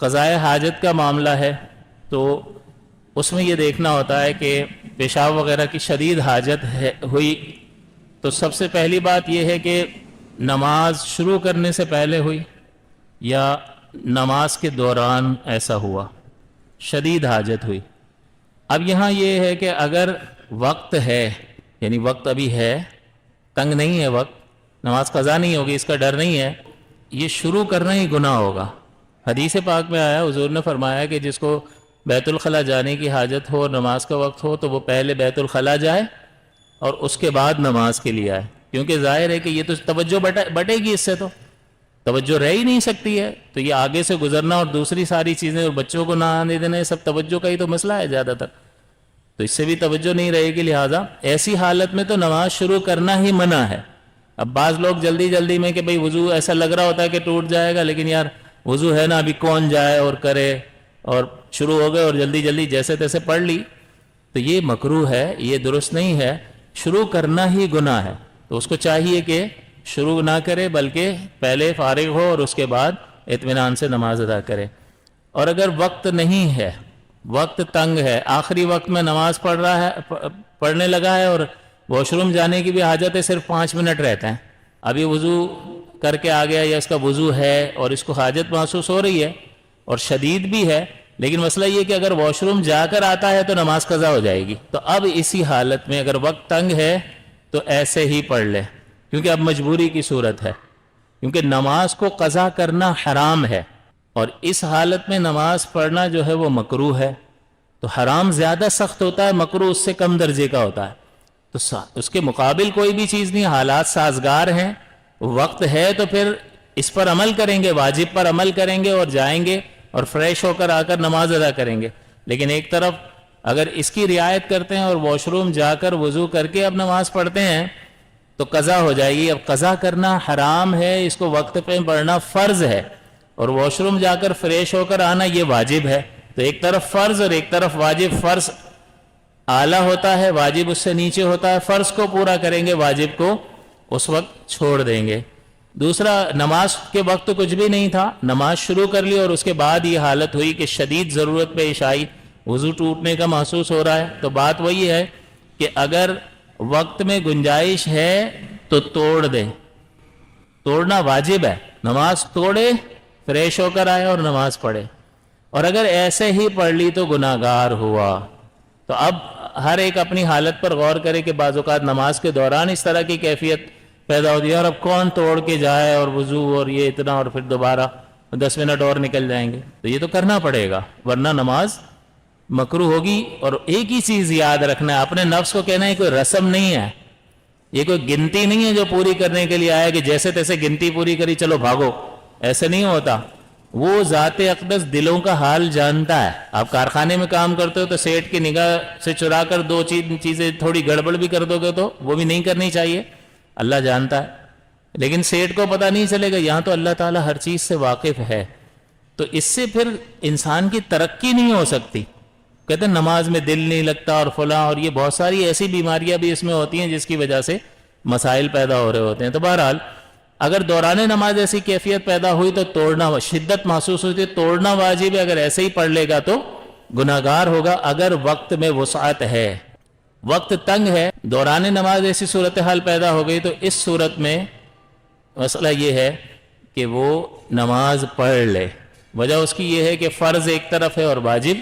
قضائے حاجت کا معاملہ ہے تو اس میں یہ دیکھنا ہوتا ہے کہ پیشاب وغیرہ کی شدید حاجت ہوئی تو سب سے پہلی بات یہ ہے کہ نماز شروع کرنے سے پہلے ہوئی یا نماز کے دوران ایسا ہوا شدید حاجت ہوئی۔ اب یہاں یہ ہے کہ اگر وقت ہے یعنی وقت ابھی ہے، تنگ نہیں ہے، وقت نماز قضا نہیں ہوگی، اس کا ڈر نہیں ہے، یہ شروع کرنا ہی گناہ ہوگا۔ حدیث پاک میں آیا، حضور نے فرمایا کہ جس کو بیت الخلاء جانے کی حاجت ہو اور نماز کا وقت ہو تو وہ پہلے بیت الخلاء جائے اور اس کے بعد نماز کے لیے آئے، کیونکہ ظاہر ہے کہ یہ تو توجہ بٹے گی، اس سے تو توجہ رہ ہی نہیں سکتی ہے، تو یہ آگے سے گزرنا اور دوسری ساری چیزیں اور بچوں کو نہ آنے دینا، سب توجہ کا ہی تو مسئلہ ہے زیادہ تر، تو اس سے بھی توجہ نہیں رہے گی، لہٰذا ایسی حالت میں تو نماز شروع کرنا ہی منع ہے۔ اب بعض لوگ جلدی جلدی میں کہ بھئی وضو ایسا لگ رہا ہوتا ہے کہ ٹوٹ جائے گا، لیکن یار وضو ہے نا، ابھی کون جائے اور کرے، اور شروع ہو گئے اور جلدی جلدی جیسے تیسے پڑھ لی، تو یہ مکروہ ہے، یہ درست نہیں ہے، شروع کرنا ہی گناہ ہے۔ تو اس کو چاہیے کہ شروع نہ کرے بلکہ پہلے فارغ ہو اور اس کے بعد اطمینان سے نماز ادا کرے۔ اور اگر وقت نہیں ہے، وقت تنگ ہے، آخری وقت میں نماز پڑھنے لگا ہے اور واش روم جانے کی بھی حاجت ہے، صرف 5 منٹ رہتا ہے، ابھی وضو کر کے آ گیا یا اس کا وضو ہے اور اس کو حاجت محسوس ہو رہی ہے اور شدید بھی ہے، لیکن مسئلہ یہ کہ اگر واش روم جا کر آتا ہے تو نماز قضا ہو جائے گی، تو اب اسی حالت میں اگر وقت تنگ ہے تو ایسے ہی پڑھ لے، کیونکہ اب مجبوری کی صورت ہے، کیونکہ نماز کو قضا کرنا حرام ہے اور اس حالت میں نماز پڑھنا جو ہے وہ مکروہ ہے، تو حرام زیادہ سخت ہوتا ہے، مکروہ اس سے کم درجے کا ہوتا ہے، تو اس کے مقابل کوئی بھی چیز نہیں، حالات سازگار ہیں، وقت ہے تو پھر اس پر عمل کریں گے، واجب پر عمل کریں گے اور جائیں گے اور فریش ہو کر آ کر نماز ادا کریں گے، لیکن ایک طرف اگر اس کی رعایت کرتے ہیں اور واش روم جا کر وضو کر کے اب نماز پڑھتے ہیں تو قضا ہو جائے گی۔ اب قضا کرنا حرام ہے، اس کو وقت پہ پڑھنا فرض ہے، اور واش روم جا کر فریش ہو کر آنا یہ واجب ہے، تو ایک طرف فرض اور ایک طرف واجب، فرض اعلیٰ ہوتا ہے، واجب اس سے نیچے ہوتا ہے، فرض کو پورا کریں گے، واجب کو اس وقت چھوڑ دیں گے۔ دوسرا، نماز کے وقت کچھ بھی نہیں تھا، نماز شروع کر لی اور اس کے بعد یہ حالت ہوئی کہ شدید ضرورت پیش آئی، وضو ٹوٹنے کا محسوس ہو رہا ہے، تو بات وہی ہے کہ اگر وقت میں گنجائش ہے تو توڑ دے، توڑنا واجب ہے، نماز توڑے، فریش ہو کر آئے اور نماز پڑھے، اور اگر ایسے ہی پڑھ لی تو گناہگار ہوا۔ تو اب ہر ایک اپنی حالت پر غور کرے کہ بعض اوقات نماز کے دوران اس طرح کی کیفیت پیدا ہوتی ہے، اور اب کون توڑ کے جائے اور وضو اور یہ اتنا، اور پھر دوبارہ 10 منٹ اور نکل جائیں گے، تو یہ تو کرنا پڑے گا ورنہ نماز مکروہ ہوگی۔ اور ایک ہی چیز یاد رکھنا ہے، اپنے نفس کو کہنا ہے کوئی رسم نہیں ہے، یہ کوئی گنتی نہیں ہے جو پوری کرنے کے لیے آیا کہ جیسے تیسے گنتی پوری کری چلو بھاگو، ایسے نہیں ہوتا۔ وہ ذات اقدس دلوں کا حال جانتا ہے۔ آپ کارخانے میں کام کرتے ہو تو سیٹ کی نگاہ سے چرا کر 2 چیزیں تھوڑی گڑبڑ بھی کر دو گے تو وہ بھی نہیں کرنی چاہیے، اللہ جانتا ہے، لیکن سیٹ کو پتہ نہیں چلے گا، یہاں تو اللہ تعالیٰ ہر چیز سے واقف ہے، تو اس سے پھر انسان کی ترقی نہیں ہو سکتی۔ کہتے ہیں نماز میں دل نہیں لگتا اور فلاں، اور یہ بہت ساری ایسی بیماریاں بھی اس میں ہوتی ہیں جس کی وجہ سے مسائل پیدا ہو رہے ہوتے ہیں۔ تو بہرحال اگر دوران نماز ایسی کیفیت پیدا ہوئی تو توڑنا، شدت محسوس ہوئی تو توڑنا واجب ہے، اگر ایسے ہی پڑھ لے گا تو گناہگار ہوگا۔ اگر وقت میں وسعت ہے، وقت تنگ ہے، دوران نماز ایسی صورتحال پیدا ہو گئی، تو اس صورت میں مسئلہ یہ ہے کہ وہ نماز پڑھ لے۔ وجہ اس کی یہ ہے کہ فرض ایک طرف ہے اور واجب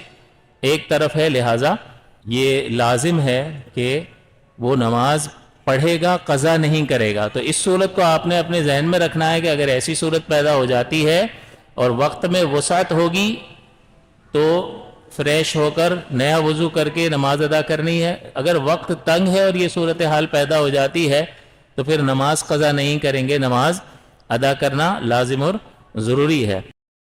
ایک طرف ہے، لہٰذا یہ لازم ہے کہ وہ نماز پڑھے گا، قضا نہیں کرے گا۔ تو اس صورت کو آپ نے اپنے ذہن میں رکھنا ہے کہ اگر ایسی صورت پیدا ہو جاتی ہے اور وقت میں وسعت ہوگی تو فریش ہو کر نیا وضو کر کے نماز ادا کرنی ہے، اگر وقت تنگ ہے اور یہ صورتحال پیدا ہو جاتی ہے تو پھر نماز قضا نہیں کریں گے، نماز ادا کرنا لازم اور ضروری ہے۔